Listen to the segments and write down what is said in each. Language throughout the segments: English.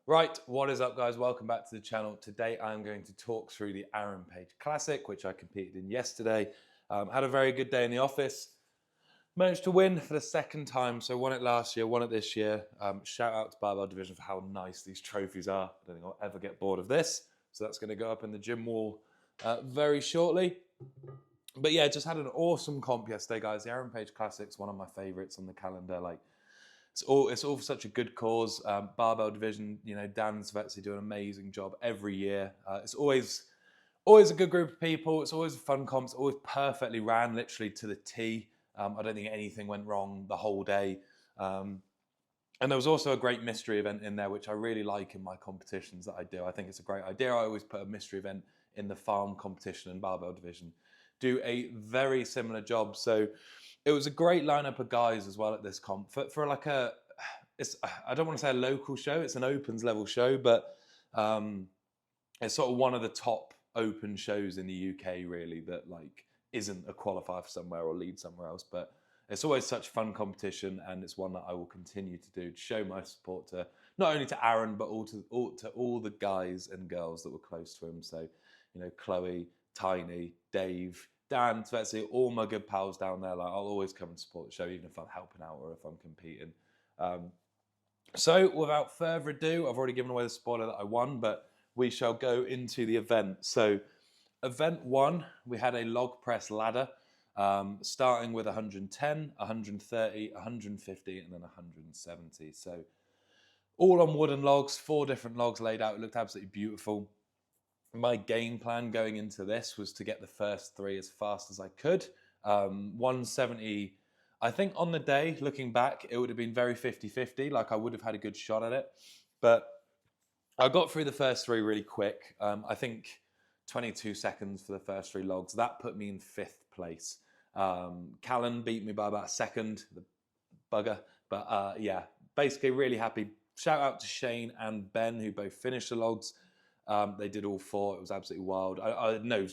Right, what is up, guys? Welcome back to the channel. Today I'm going to talk through the Aaron Page Classic, which I competed in yesterday. Had a very good day in the office. Managed to win for the second time, so won it last year, won it this year. Shout out to Barbell Division for how nice these trophies are. I don't think I'll ever get bored of this. So that's going to go up in the gym wall very shortly. But yeah, just had an awesome comp yesterday, guys. The Aaron Page Classic's one of my favorites on the calendar. It's all for such a good cause. Barbell Division, Dan and Svetsi do an amazing job every year. It's always a good group of people. It's always a fun comp. It's always perfectly ran, literally to the T. I don't think anything went wrong the whole day. And there was also a great mystery event in there, which I really like in my competitions that I do. I think it's a great idea. I always put a mystery event in the farm competition and barbell division. Do a very similar job. So it was a great lineup of guys as well at this comp for like I don't want to say a local show. It's an opens level show, but it's sort of one of the top open shows in the UK, really, that like isn't a qualifier for somewhere or lead somewhere else. But it's always such fun competition, and it's one that I will continue to do to show my support to not only to Aaron but to all the guys and girls that were close to him. So, Chloe, Tiny, Dave, Dan, Svetsi, all my good pals down there. Like, I'll always come and support the show, even if I'm helping out or if I'm competing. So without further ado, I've already given away the spoiler that I won, but we shall go into the event. So event one, we had a log press ladder, starting with 110, 130, 150, and then 170. So all on wooden logs, 4 different logs laid out. It looked absolutely beautiful. My game plan going into this was to get the first 3 as fast as I could. 170, I think on the day, looking back, it would have been very 50-50. Like, I would have had a good shot at it. But I got through the first 3 really quick. I think 22 seconds for the first 3 logs. That put me in 5th place. Callan beat me by about a second, the bugger. But yeah, basically really happy. Shout out to Shane and Ben, who both finished the logs. They did all 4. It was absolutely wild. I had no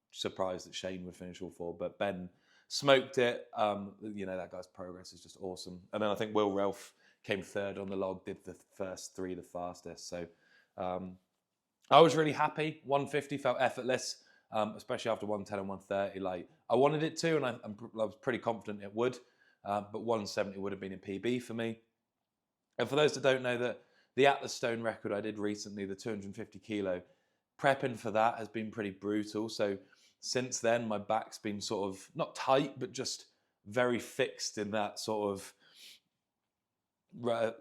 surprise that Shane would finish all 4, but Ben smoked it. That guy's progress is just awesome. And then I think Will Ralph came 3rd on the log, did the first 3 the fastest. So I was really happy. 150 felt effortless, especially after 110 and 130. Like, I wanted it to, and I was pretty confident it would. But 170 would have been a PB for me. And for those that don't know, that the Atlas Stone record I did recently, the 250 kilo, prepping for that has been pretty brutal. So since then, my back's been sort of not tight, but just very fixed in that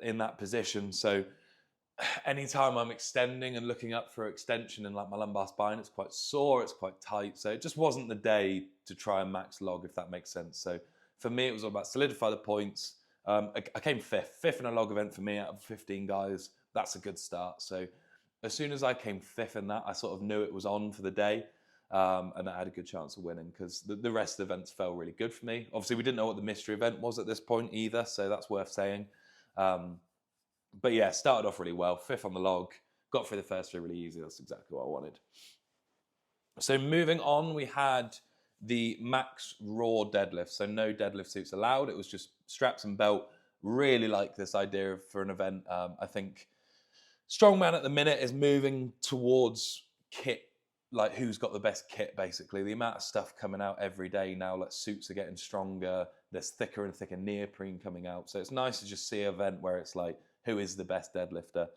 in that position. So anytime I'm extending and looking up for extension in like my lumbar spine, it's quite sore, it's quite tight. So it just wasn't the day to try and max log, if that makes sense. So for me, it was all about solidify the points. I came 5th in a log event for me out of 15 guys. That's a good start. So as soon as I came 5th in that, I sort of knew it was on for the day. And I had a good chance of winning because the rest of the events felt really good for me. Obviously, we didn't know what the mystery event was at this point either, so that's worth saying. But yeah, started off really well. 5th on the log, got through the first 3 really easy. That's exactly what I wanted. So moving on, we had the max raw deadlift. So no deadlift suits allowed. It was just straps and belt. Really like this idea for an event. I think strongman at the minute is moving towards kit, like who's got the best kit, basically. The amount of stuff coming out every day now, like suits are getting stronger. There's thicker and thicker neoprene coming out. So it's nice to just see an event where it's like, who is the best deadlifter?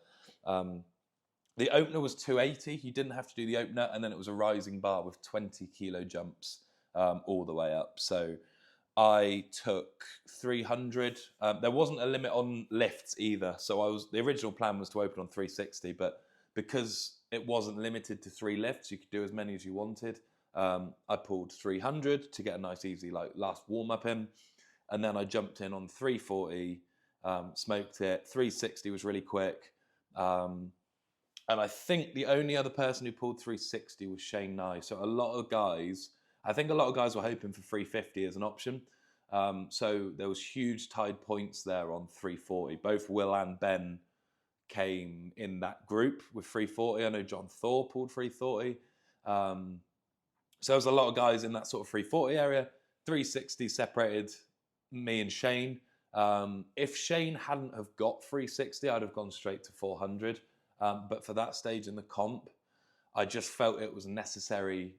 The opener was 280. You didn't have to do the opener, and then it was a rising bar with 20 kilo jumps all the way up. So I took 300. There wasn't a limit on lifts either. So the original plan was to open on 360, but because it wasn't limited to 3 lifts, you could do as many as you wanted. I pulled 300 to get a nice, easy last warm up in, and then I jumped in on 340. Smoked it. 360 was really quick. And I think the only other person who pulled 360 was Shane Nye. So I think a lot of guys were hoping for 350 as an option. So there was huge tied points there on 340. Both Will and Ben came in that group with 340. I know John Thor pulled 340. So there was a lot of guys in that sort of 340 area. 360 separated me and Shane. If Shane hadn't have got 360, I'd have gone straight to 400. But for that stage in the comp, I just felt it was necessary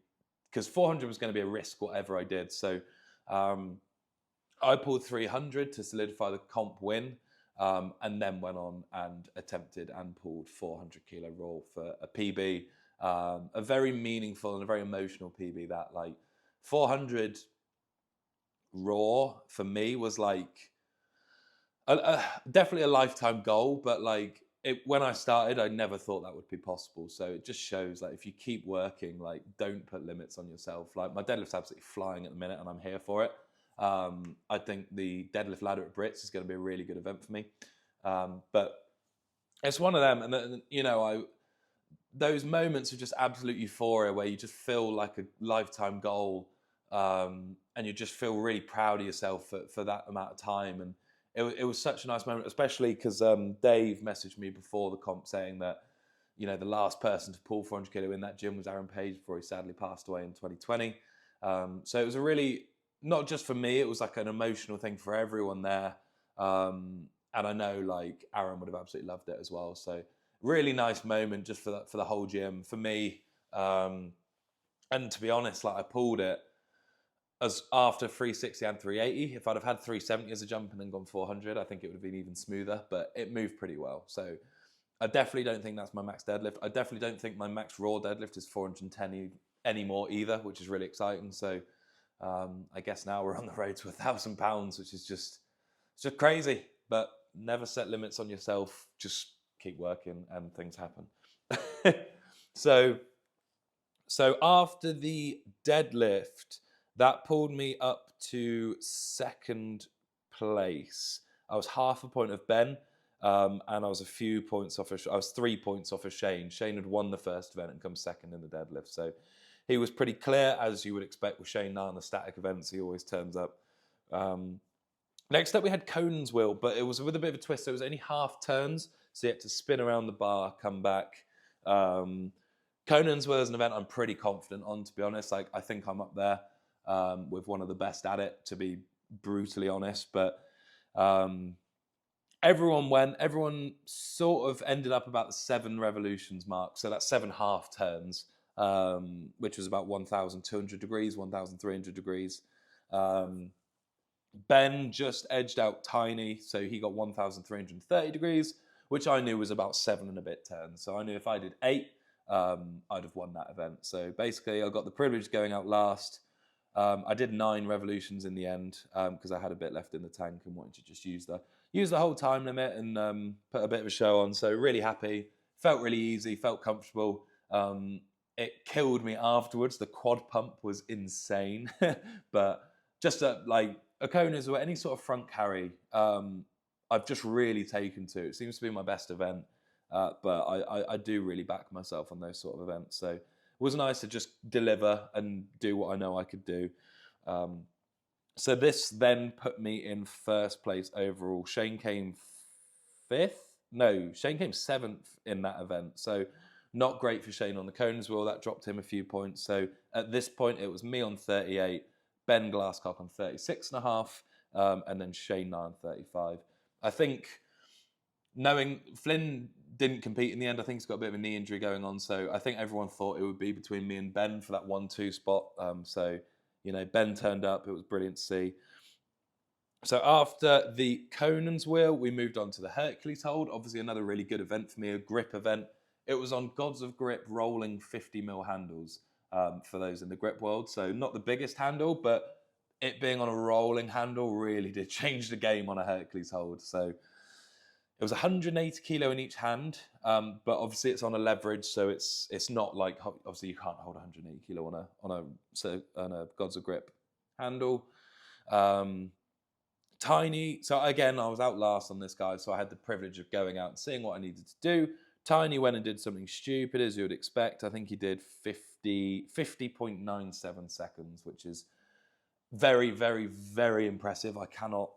because 400 was going to be a risk, whatever I did. So I pulled 300 to solidify the comp win, and then went on and attempted and pulled 400 kilo raw for a PB. A very meaningful and a very emotional PB. That, like, 400 raw for me was like definitely a lifetime goal, but like when I started, I never thought that would be possible. So it just shows, like, if you keep working, like, don't put limits on yourself. Like, my deadlift's absolutely flying at the minute, and I'm here for it. I think the deadlift ladder at Brits is going to be a really good event for me. But it's one of them, and you know, those moments of just absolute euphoria where you just feel like a lifetime goal, and you just feel really proud of yourself for that amount of time. And it was such a nice moment, especially because Dave messaged me before the comp saying that, you know, the last person to pull 400 kilo in that gym was Aaron Page before he sadly passed away in 2020. So it was a really, not just for me, it was like an emotional thing for everyone there. And I know, like, Aaron would have absolutely loved it as well. So really nice moment just for the whole gym, for me. And to be honest, like, I pulled it as after 360 and 380. If I'd have had 370 as a jump and then gone 400, I think it would have been even smoother, but it moved pretty well. So I definitely don't think that's my max deadlift. I definitely don't think my max raw deadlift is 410 anymore either, which is really exciting. So I guess now we're on the road to 1,000 pounds, which is just crazy. But never set limits on yourself. Just keep working and things happen. So after the deadlift, that pulled me up to second place. I was half a point of Ben, and I was a few points off. I was 3 points off of Shane. Shane had won the first event and come second in the deadlift, so he was pretty clear, as you would expect with Shane now in the static events. He always turns up. Next up, we had Conan's wheel, but it was with a bit of a twist. So it was only half turns, so you had to spin around the bar, come back. Conan's wheel is an event I'm pretty confident on, to be honest. Like, I think I'm up there with one of the best at it, to be brutally honest. But everyone sort of ended up about the 7 revolutions mark. So that's 7 half turns, which was about 1,200 degrees, 1,300 degrees. Ben just edged out Tiny, so he got 1,330 degrees, which I knew was about 7 and a bit turns. So I knew if I did 8, I'd have won that event. So basically, I got the privilege of going out last. I did 9 revolutions in the end because I had a bit left in the tank and wanted to just use the whole time limit and put a bit of a show on. So really happy. Felt really easy. Felt comfortable. It killed me afterwards. The quad pump was insane, but just like a Conan or any sort of front carry, I've just really taken to. It seems to be my best event, but I do really back myself on those sort of events. So it was nice to just deliver and do what I know I could do. So this then put me in first place overall. Shane came 5th. No, Shane came 7th in that event. So not great for Shane on the Conan's wheel. That dropped him a few points. So at this point, it was me on 38, Ben Glasscock on 36.5, and then Shane now on 35. I think, knowing Flynn didn't compete in the end, I think he's got a bit of a knee injury going on. So I think everyone thought it would be between me and Ben for that 1-2 spot. So, you know, Ben turned up. It was brilliant to see. So after the Conan's wheel, we moved on to the Hercules hold. Obviously, another really good event for me, a grip event. It was on Gods of Grip rolling 50mm handles for those in the grip world. So not the biggest handle, but it being on a rolling handle really did change the game on a Hercules hold. So it was 180 kilo in each hand, but obviously it's on a leverage, so it's not like, obviously you can't hold 180 kilo on a Gods of Grip handle. Tiny, so again, I was out last on this guy, so I had the privilege of going out and seeing what I needed to do. Tiny went and did something stupid, as you would expect. I think he did 50.97 seconds, which is very, very, very impressive. I cannot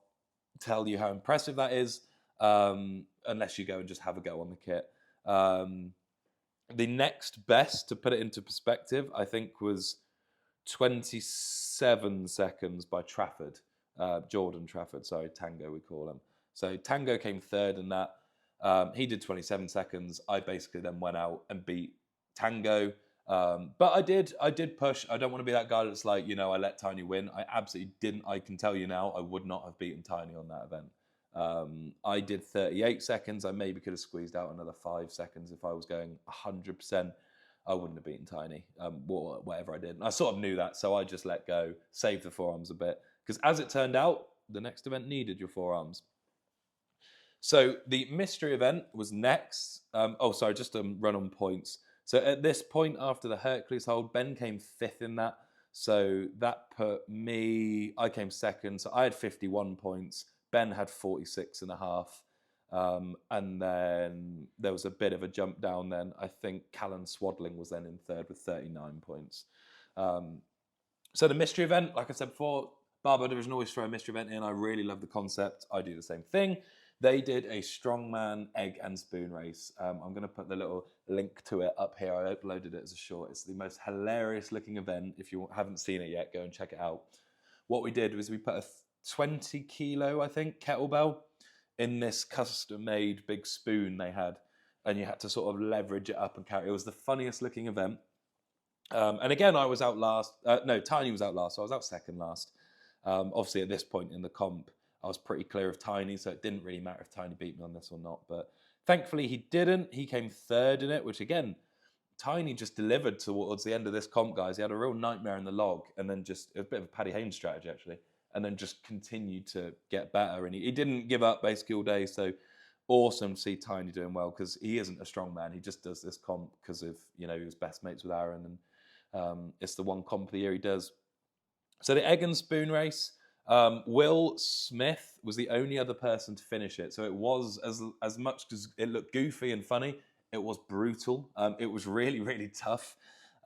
tell you how impressive that is, unless you go and just have a go on the kit. The next best, to put it into perspective, I think was 27 seconds by Trafford. Jordan Trafford, sorry, Tango we call him. So Tango came 3rd in that. He did 27 seconds. I basically then went out and beat Tango. But I did push. I don't want to be that guy that's like, I let Tiny win. I absolutely didn't. I can tell you now, I would not have beaten Tiny on that event. I did 38 seconds. I maybe could have squeezed out another 5 seconds if I was going 100%. I wouldn't have beaten Tiny, whatever I did. And I sort of knew that, so I just let go, saved the forearms a bit. Because as it turned out, the next event needed your forearms. So the mystery event was next. Just to run on points. So at this point, after the Hercules hold, Ben came 5th in that. So that put me, I came 2nd. So I had 51 points. Ben had 46.5. And then there was a bit of a jump down then. I think Callan Swadling was then in 3rd with 39 points. So the mystery event, like I said before, Barbell Division always throw a mystery event in. I really love the concept. I do the same thing. They did a strongman egg and spoon race. I'm going to put the little link to it up here. I uploaded it as a short. It's the most hilarious looking event. If you haven't seen it yet, go and check it out. What we did was we put a 20 kilo, I think, kettlebell in this custom-made big spoon they had, and you had to sort of leverage it up and carry it. It was the funniest looking event. And again, I was out last. Tiny was out last, so I was out 2nd last. Obviously, at this point in the comp, I was pretty clear of Tiny, so it didn't really matter if Tiny beat me on this or not. But thankfully, he didn't. He came 3rd in it, which again, Tiny just delivered towards the end of this comp, guys. He had a real nightmare in the log, and then just a bit of a Paddy Haynes strategy, actually, and then just continued to get better. And he didn't give up basically all day, so awesome to see Tiny doing well, because he isn't a strong man. He just does this comp because of, he was best mates with Aaron, and it's the one comp of the year he does. So the egg and spoon race, Will Smith was the only other person to finish it. So it was, as much as it looked goofy and funny, it was brutal. It was really, really tough.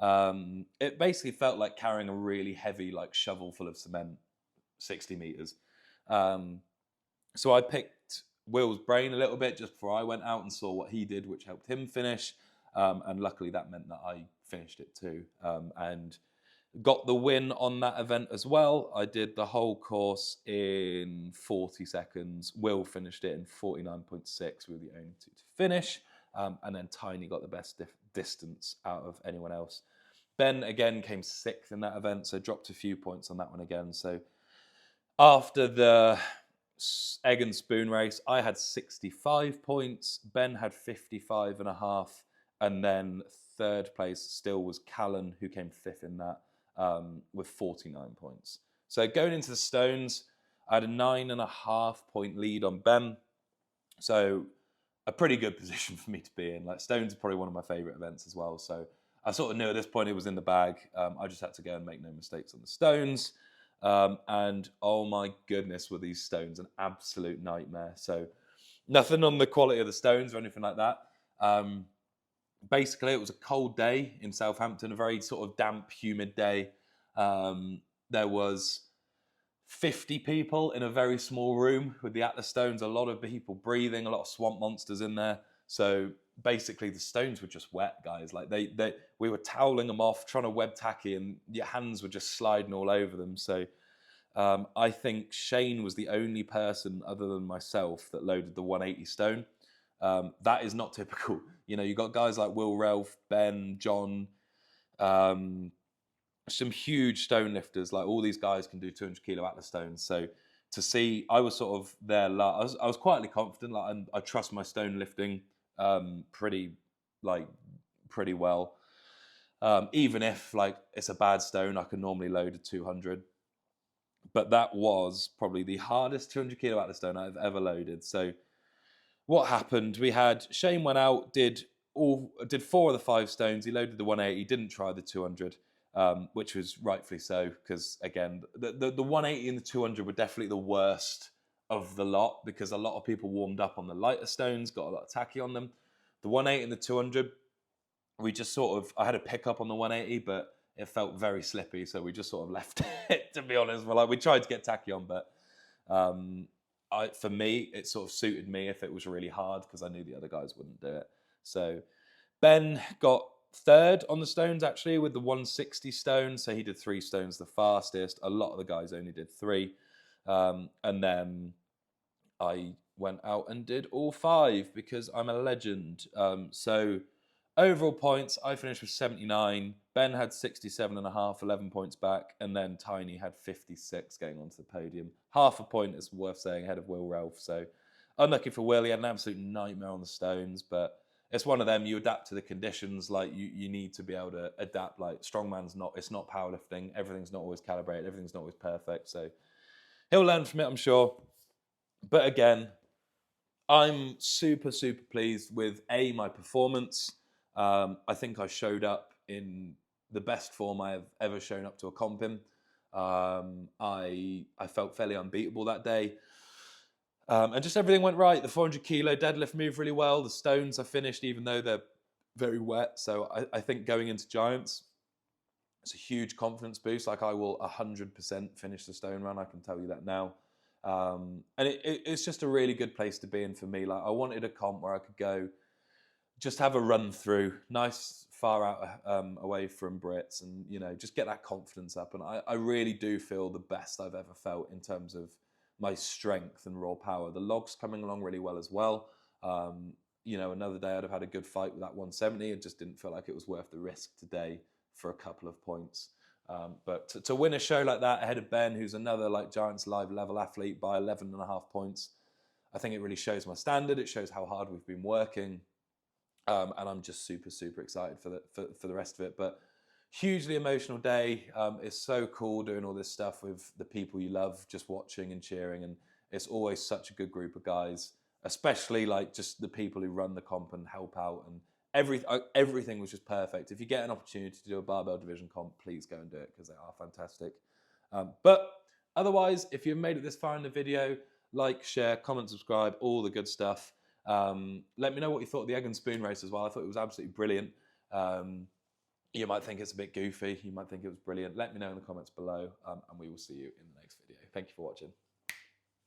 It basically felt like carrying a really heavy shovel full of cement, 60 meters. So I picked Will's brain a little bit just before I went out and saw what he did, which helped him finish. And luckily that meant that I finished it too. And got the win on that event as well. I did the whole course in 40 seconds. Will finished it in 49.6. We were the only two to finish. And then Tiny got the best distance out of anyone else. Ben, again, came 6th in that event, so dropped a few points on that one again. So after the egg and spoon race, I had 65 points. Ben had 55.5. And then 3rd place still was Callan, who came 5th in that. With 49 points. So going into the stones, I had a 9.5 point lead on Ben. So a pretty good position for me to be in. Stones are probably one of my favourite events as well. So I sort of knew at this point it was in the bag. I just had to go and make no mistakes on the stones. And oh my goodness, were these stones an absolute nightmare. So nothing on the quality of the stones or anything like that. Basically, it was a cold day in Southampton, a very sort of damp, humid day. There was 50 people in a very small room with the Atlas stones, a lot of people breathing, a lot of swamp monsters in there. So basically, the stones were just wet, guys. We were toweling them off, trying to web tacky, and your hands were just sliding all over them. So I think Shane was the only person other than myself that loaded the 180 stone. That is not typical. You got guys like Will, Ralph, Ben, John, some huge stone lifters. All these guys can do 200 kilo Atlas stones. So to see, I was sort of there. I was quietly confident. I trust my stone lifting pretty well. Even if it's a bad stone, I can normally load a 200. But that was probably the hardest 200 kilo Atlas stone I've ever loaded. So what happened? We had Shane went out, did 4 of the 5 stones. He loaded the 180, didn't try the 200, which was rightfully so, because again, the 180 and the 200 were definitely the worst of the lot, because a lot of people warmed up on the lighter stones, got a lot of tacky on them. The 180 and the 200, we just I had a pickup on the 180, but it felt very slippy, so we just sort of left it, to be honest. We tried to get tacky on, but for me, it sort of suited me if it was really hard, because I knew the other guys wouldn't do it. So Ben got 3rd on the stones, actually, with the 160 stones. So he did 3 stones the fastest. A lot of the guys only did 3. And then I went out and did all 5 because I'm a legend. So overall points, I finished with 79. Ben had 67.5, 11 points back, and then Tiny had 56 going onto the podium. Half a point is worth saying ahead of Will Ralph. So unlucky for Will, he had an absolute nightmare on the stones, but it's one of them, you adapt to the conditions. Like you need to be able to adapt. Like strongman's not, it's not powerlifting. Everything's not always calibrated. Everything's not always perfect. So he'll learn from it, I'm sure. But again, I'm super, super pleased with my performance. I think I showed up in the best form I have ever shown up to a comp in. I felt fairly unbeatable that day. And just everything went right. The 400 kilo deadlift moved really well. The stones I finished, even though they're very wet. So I think going into Giants, it's a huge confidence boost. Like I will 100% finish the stone run. I can tell you that now. And it's just a really good place to be in for me. Like I wanted a comp where I could go, just have a run through, nice far out away from Brits, and just get that confidence up. And I really do feel the best I've ever felt in terms of my strength and raw power. The log's coming along really well as well. Another day I'd have had a good fight with that 170. It just didn't feel like it was worth the risk today for a couple of points. But to win a show like that ahead of Ben, who's another like Giants Live level athlete, by 11.5 points, I think it really shows my standard. It shows how hard we've been working. And I'm just super, super excited for the rest of it. But hugely emotional day. It's so cool doing all this stuff with the people you love, just watching and cheering. And it's always such a good group of guys, especially like just the people who run the comp and help out. And everything was just perfect. If you get an opportunity to do a barbell division comp, please go and do it because they are fantastic. But otherwise, if you've made it this far in the video, like, share, comment, subscribe, all the good stuff. Let me know what you thought of the egg and spoon race as well. I thought it was absolutely brilliant. You might think it's a bit goofy. You might think it was brilliant. Let me know in the comments below, and we will see you in the next video. Thank you for watching.